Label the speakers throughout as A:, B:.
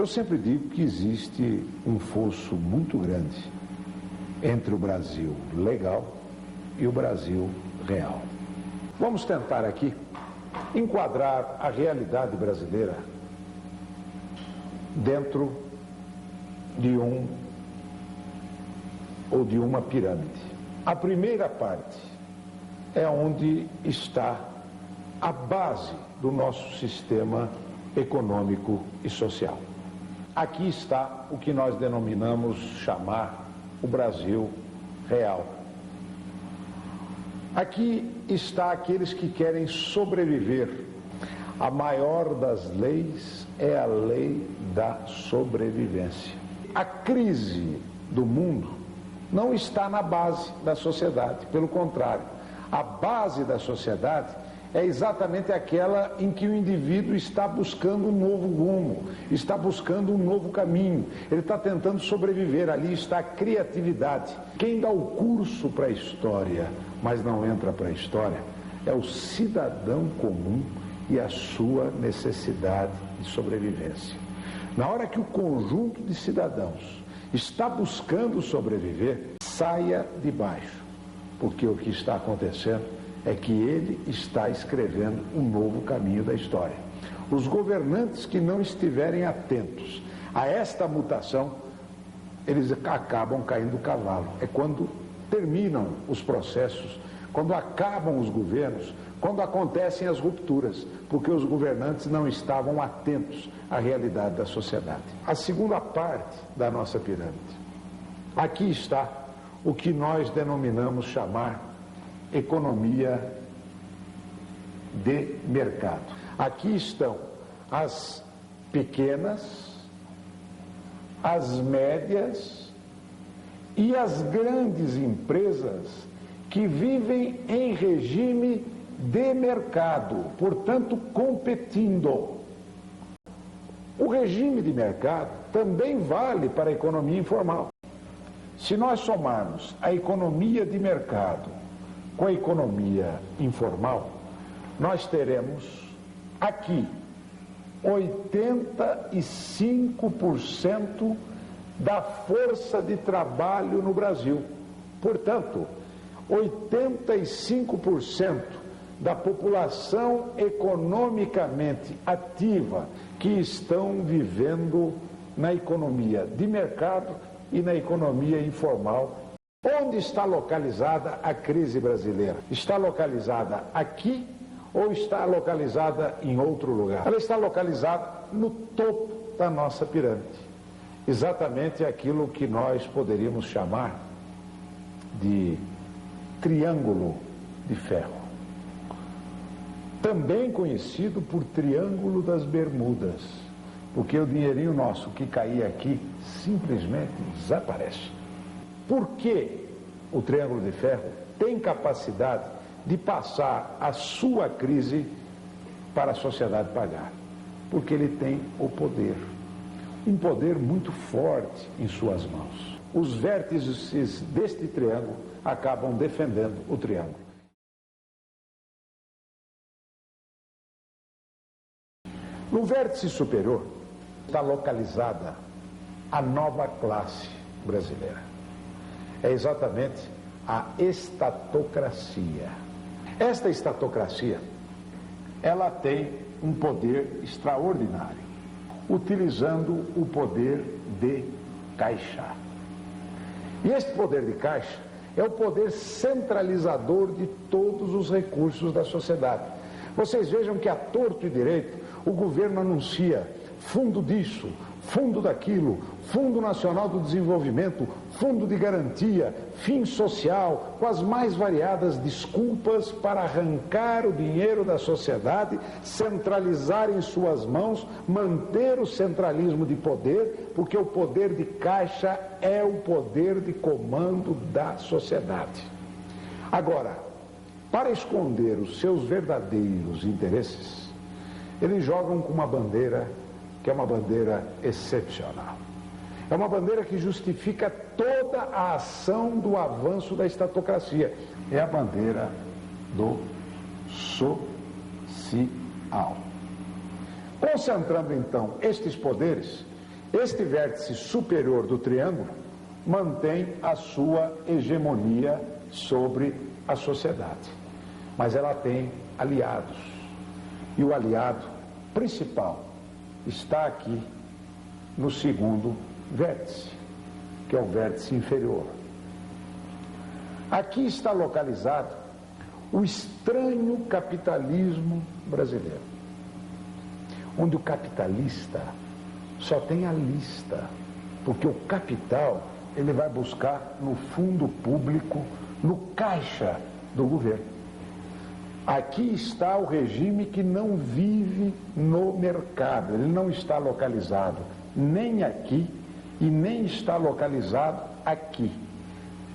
A: Eu sempre digo que existe um fosso muito grande entre o Brasil legal e o Brasil real. Vamos tentar aqui enquadrar a realidade brasileira dentro de um ou de uma pirâmide. A primeira parte é onde está a base do nosso sistema econômico e social. Aqui está o que nós denominamos chamar o Brasil real. Aqui está aqueles que querem sobreviver. A maior das leis é a lei da sobrevivência. A crise do mundo não está na base da sociedade, pelo contrário, a base da sociedade é exatamente aquela em que o indivíduo está buscando um novo rumo, está buscando um novo caminho, ele está tentando sobreviver, ali está a criatividade. Quem dá o curso para a história, mas não entra para a história, é o cidadão comum e a sua necessidade de sobrevivência. Na hora que o conjunto de cidadãos está buscando sobreviver, saia de baixo, porque o que está acontecendo é que ele está escrevendo um novo caminho da história. Os governantes que não estiverem atentos a esta mutação, eles acabam caindo do cavalo. É quando terminam os processos, quando acabam os governos, quando acontecem as rupturas, porque os governantes não estavam atentos à realidade da sociedade. A segunda parte da nossa pirâmide. Aqui está o que nós denominamos chamar economia de mercado. Aqui estão as pequenas, as médias e as grandes empresas que vivem em regime de mercado, portanto competindo. O regime de mercado também vale para a economia informal. Se nós somarmos a economia de mercado com a economia informal, nós teremos aqui 85% da força de trabalho no Brasil. Portanto, 85% da população economicamente ativa que estão vivendo na economia de mercado e na economia informal. Onde está localizada a crise brasileira? Está localizada aqui ou está localizada em outro lugar? Ela está localizada no topo da nossa pirâmide. Exatamente aquilo que nós poderíamos chamar de triângulo de ferro. Também conhecido por Triângulo das Bermudas, porque o dinheirinho nosso que caía aqui simplesmente desaparece. Por que o Triângulo de Ferro tem capacidade de passar a sua crise para a sociedade pagar? Porque ele tem o poder, um poder muito forte em suas mãos. Os vértices deste triângulo acabam defendendo o triângulo. No vértice superior está localizada a nova classe brasileira. É exatamente a estatocracia. Esta estatocracia, ela tem um poder extraordinário, utilizando o poder de caixa. E este poder de caixa é o poder centralizador de todos os recursos da sociedade. Vocês vejam que, a torto e direito, o governo anuncia fundo disso, fundo daquilo, Fundo Nacional do Desenvolvimento, Fundo de Garantia, Fim Social, com as mais variadas desculpas para arrancar o dinheiro da sociedade, centralizar em suas mãos, manter o centralismo de poder, porque o poder de caixa é o poder de comando da sociedade. Agora, para esconder os seus verdadeiros interesses, eles jogam com uma bandeira que é uma bandeira excepcional. É uma bandeira que justifica toda a ação do avanço da estatocracia. É a bandeira do social. Concentrando então estes poderes, Este vértice superior do triângulo mantém a sua hegemonia sobre a sociedade, mas ela tem aliados, e o aliado principal está aqui no segundo vértice, que é o vértice inferior. Aqui está localizado o estranho capitalismo brasileiro, onde o capitalista só tem a lista, porque o capital ele vai buscar no fundo público, no caixa do governo. Aqui está o regime que não vive no mercado, ele não está localizado nem aqui e nem está localizado aqui.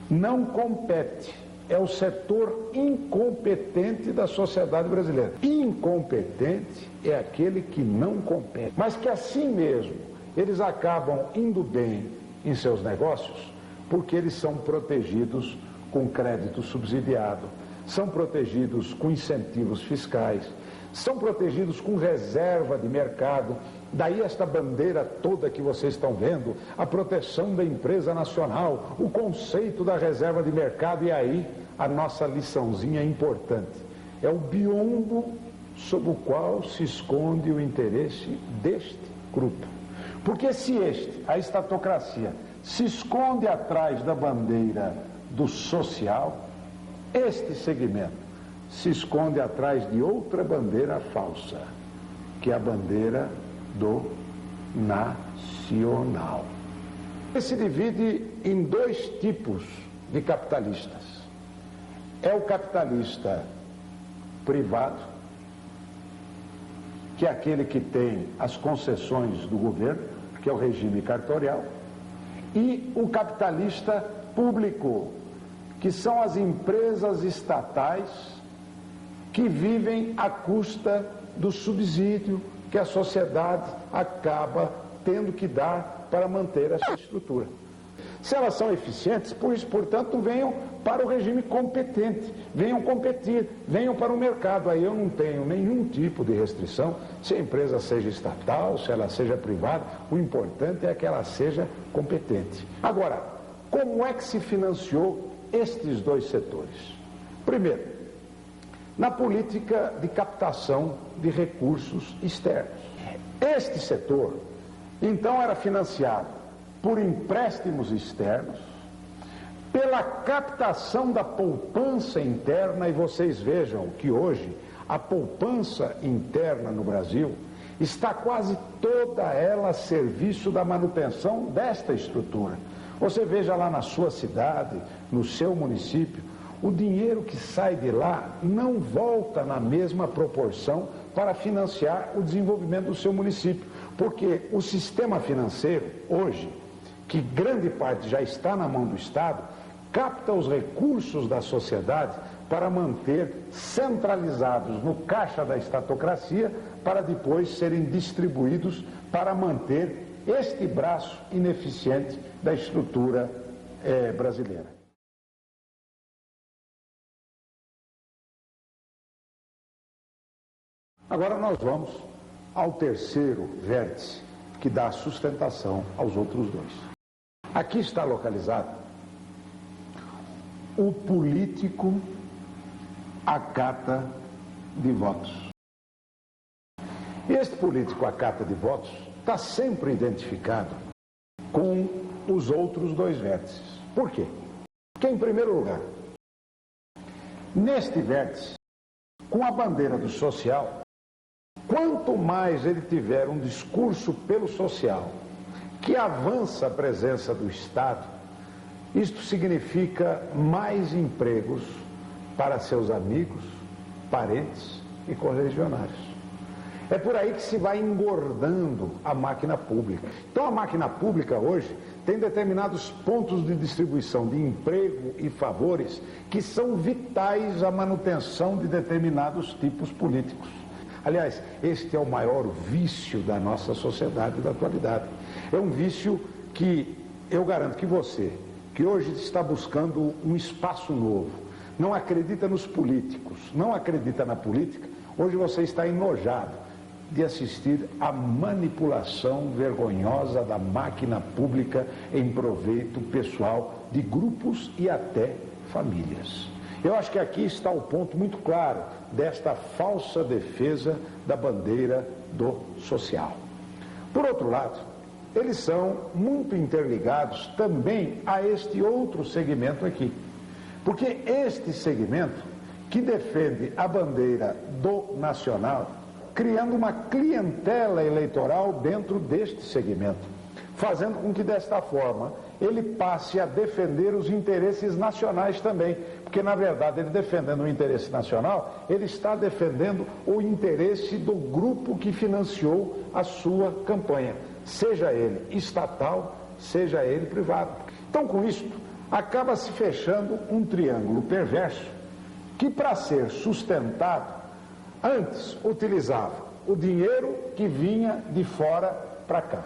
A: Não compete, é o setor incompetente da sociedade brasileira. Incompetente é aquele que não compete, mas que assim mesmo eles acabam indo bem em seus negócios porque eles são protegidos com crédito subsidiado, são protegidos com incentivos fiscais, são protegidos com reserva de mercado. Daí esta bandeira toda que vocês estão vendo, a proteção da empresa nacional, o conceito da reserva de mercado. E aí a nossa liçãozinha é importante, é o biombo sob o qual se esconde o interesse deste grupo. Porque se a estatocracia, se esconde atrás da bandeira do social, este segmento se esconde atrás de outra bandeira falsa, que é a bandeira do nacional. Ele se divide em dois tipos de capitalistas. É o capitalista privado, que é aquele que tem as concessões do governo, que é o regime cartorial, e o capitalista público, que são as empresas estatais que vivem à custa do subsídio que a sociedade acaba tendo que dar para manter essa estrutura. Se elas são eficientes, portanto, venham para o regime competente, venham competir, venham para o mercado. Aí eu não tenho nenhum tipo de restrição, se a empresa seja estatal, se ela seja privada, o importante é que ela seja competente. Agora, como é que se financiou estes dois setores? Primeiro, na política de captação de recursos externos. Este setor, então, era financiado por empréstimos externos, pela captação da poupança interna, e vocês vejam que hoje a poupança interna no Brasil está quase toda ela a serviço da manutenção desta estrutura. Você veja lá na sua cidade, no seu município, o dinheiro que sai de lá não volta na mesma proporção para financiar o desenvolvimento do seu município, porque o sistema financeiro hoje, que grande parte já está na mão do Estado, capta os recursos da sociedade para manter centralizados no caixa da estatocracia, para depois serem distribuídos para manter este braço ineficiente da estrutura brasileira. Agora nós vamos ao terceiro vértice, que dá sustentação aos outros dois. Aqui está localizado o político acata de votos. Este político acata de votos está sempre identificado com os outros dois vértices. Por quê? Porque, em primeiro lugar, neste vértice, com a bandeira do social, quanto mais ele tiver um discurso pelo social que avança a presença do Estado, isto significa mais empregos para seus amigos, parentes e correligionários. É por aí que se vai engordando a máquina pública. Então a máquina pública hoje tem determinados pontos de distribuição de emprego e favores que são vitais à manutenção de determinados tipos políticos. Aliás, este é o maior vício da nossa sociedade da atualidade. É um vício que eu garanto que você, que hoje está buscando um espaço novo, não acredita nos políticos, não acredita na política, hoje você está enojado de assistir à manipulação vergonhosa da máquina pública em proveito pessoal de grupos e até famílias. Eu acho que aqui está o ponto muito claro desta falsa defesa da bandeira do social. Por outro lado, eles são muito interligados também a este outro segmento aqui. Porque este segmento que defende a bandeira do nacional, criando uma clientela eleitoral dentro deste segmento, fazendo com que desta forma ele passe a defender os interesses nacionais também, porque na verdade ele defendendo o interesse nacional, ele está defendendo o interesse do grupo que financiou a sua campanha, seja ele estatal, seja ele privado. Então com isso, acaba se fechando um triângulo perverso que para ser sustentado, antes utilizava o dinheiro que vinha de fora para cá,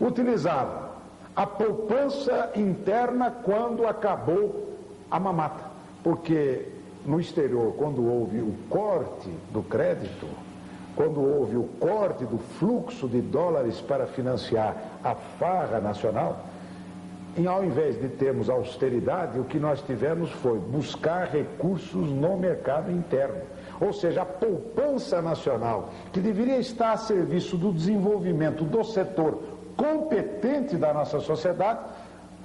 A: utilizava a poupança interna quando acabou a mamata, porque no exterior, quando houve o corte do crédito, quando houve o corte do fluxo de dólares para financiar a farra nacional, e ao invés de termos austeridade, o que nós tivemos foi buscar recursos no mercado interno. Ou seja, a poupança nacional, que deveria estar a serviço do desenvolvimento do setor competente da nossa sociedade,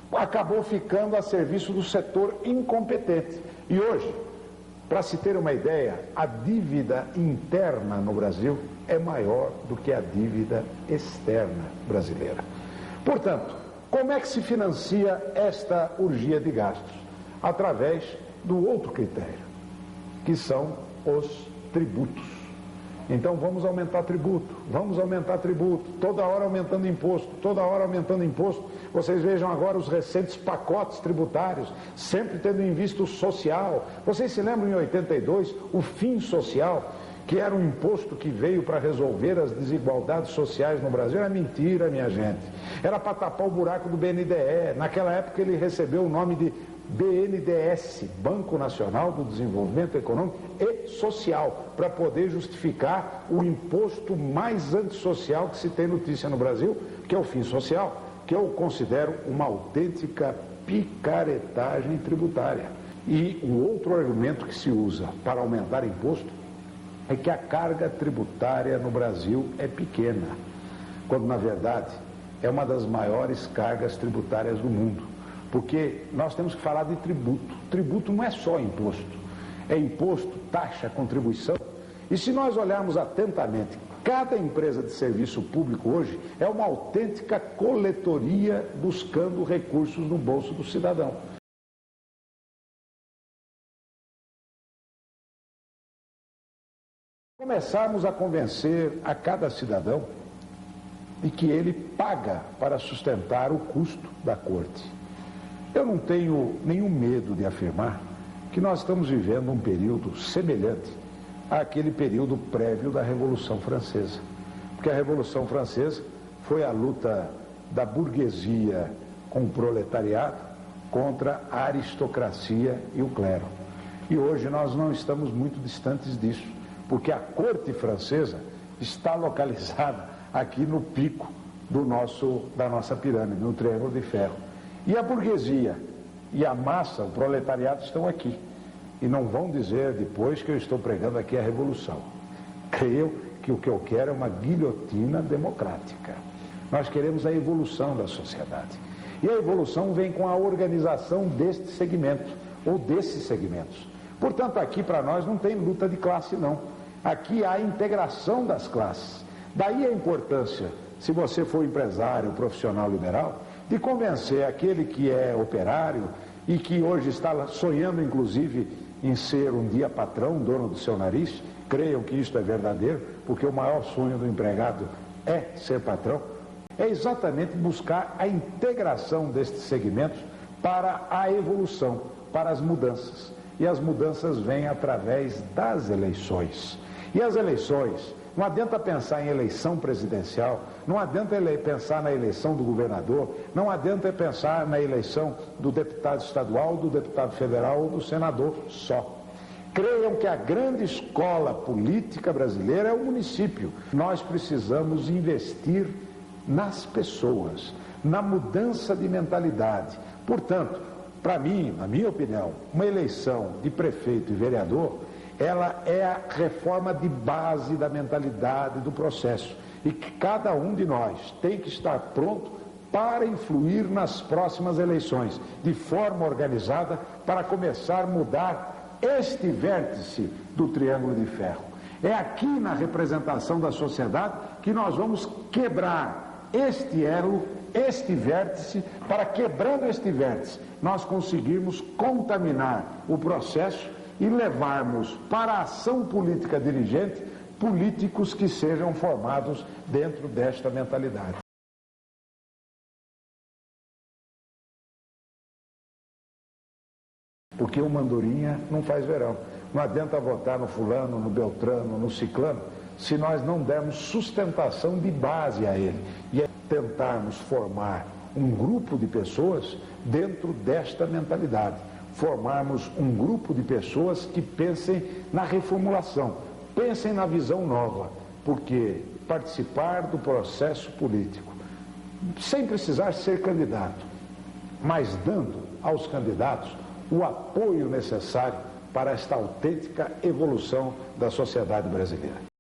A: acabou ficando a serviço do setor incompetente. E hoje, para se ter uma ideia, a dívida interna no Brasil é maior do que a dívida externa brasileira. Portanto, como é que se financia esta orgia de gastos? Através do outro critério, que são os tributos. Então vamos aumentar tributo, toda hora aumentando imposto, toda hora aumentando imposto. Vocês vejam agora os recentes pacotes tributários, sempre tendo em vista o social. Vocês se lembram em 82, o fim social, que era um imposto que veio para resolver as desigualdades sociais no Brasil? Era mentira, minha gente. Era para tapar o buraco do BNDE. Naquela época ele recebeu o nome de BNDES, Banco Nacional do Desenvolvimento Econômico e Social, para poder justificar o imposto mais antissocial que se tem notícia no Brasil, que é o fim social, que eu considero uma autêntica picaretagem tributária. E o outro argumento que se usa para aumentar imposto é que a carga tributária no Brasil é pequena, quando na verdade é uma das maiores cargas tributárias do mundo. Porque nós temos que falar de tributo. Tributo não é só imposto, é imposto, taxa, contribuição. E se nós olharmos atentamente, cada empresa de serviço público hoje é uma autêntica coletoria buscando recursos no bolso do cidadão. Começarmos a convencer a cada cidadão de que ele paga para sustentar o custo da corte. Eu não tenho nenhum medo de afirmar que nós estamos vivendo um período semelhante àquele período prévio da Revolução Francesa. Porque a Revolução Francesa foi a luta da burguesia com o proletariado contra a aristocracia e o clero. E hoje nós não estamos muito distantes disso, porque a corte francesa está localizada aqui no pico da nossa pirâmide, no Triângulo de Ferro. E a burguesia e a massa, o proletariado, estão aqui. E não vão dizer depois que eu estou pregando aqui a revolução. Creio que o que eu quero é uma guilhotina democrática. Nós queremos a evolução da sociedade. E a evolução vem com a organização deste segmento, ou desses segmentos. Portanto, aqui para nós não tem luta de classe, não. Aqui há a integração das classes. Daí a importância, se você for empresário, profissional liberal, de convencer aquele que é operário e que hoje está sonhando, inclusive, em ser um dia patrão, dono do seu nariz. Creiam que isto é verdadeiro, porque o maior sonho do empregado é ser patrão. É exatamente buscar a integração destes segmentos para a evolução, para as mudanças. E as mudanças vêm através das eleições. E as eleições, não adianta pensar em eleição presidencial, não adianta pensar na eleição do governador, não adianta pensar na eleição do deputado estadual, do deputado federal ou do senador só. Creiam que a grande escola política brasileira é o município. Nós precisamos investir nas pessoas, na mudança de mentalidade. Portanto, para mim, na minha opinião, uma eleição de prefeito e vereador, ela é a reforma de base da mentalidade do processo. E que cada um de nós tem que estar pronto para influir nas próximas eleições, de forma organizada, para começar a mudar este vértice do Triângulo de Ferro. É aqui na representação da sociedade que nós vamos quebrar este elo, este vértice, para quebrando este vértice, nós conseguirmos contaminar o processo e levarmos para a ação política dirigente políticos que sejam formados dentro desta mentalidade. Porque o Mandurinha não faz verão. Não adianta votar no fulano, no beltrano, no ciclano, se nós não dermos sustentação de base a ele. E é tentarmos formar um grupo de pessoas dentro desta mentalidade. Formarmos um grupo de pessoas que pensem na reformulação, pensem na visão nova, porque participar do processo político, sem precisar ser candidato, mas dando aos candidatos o apoio necessário para esta autêntica evolução da sociedade brasileira.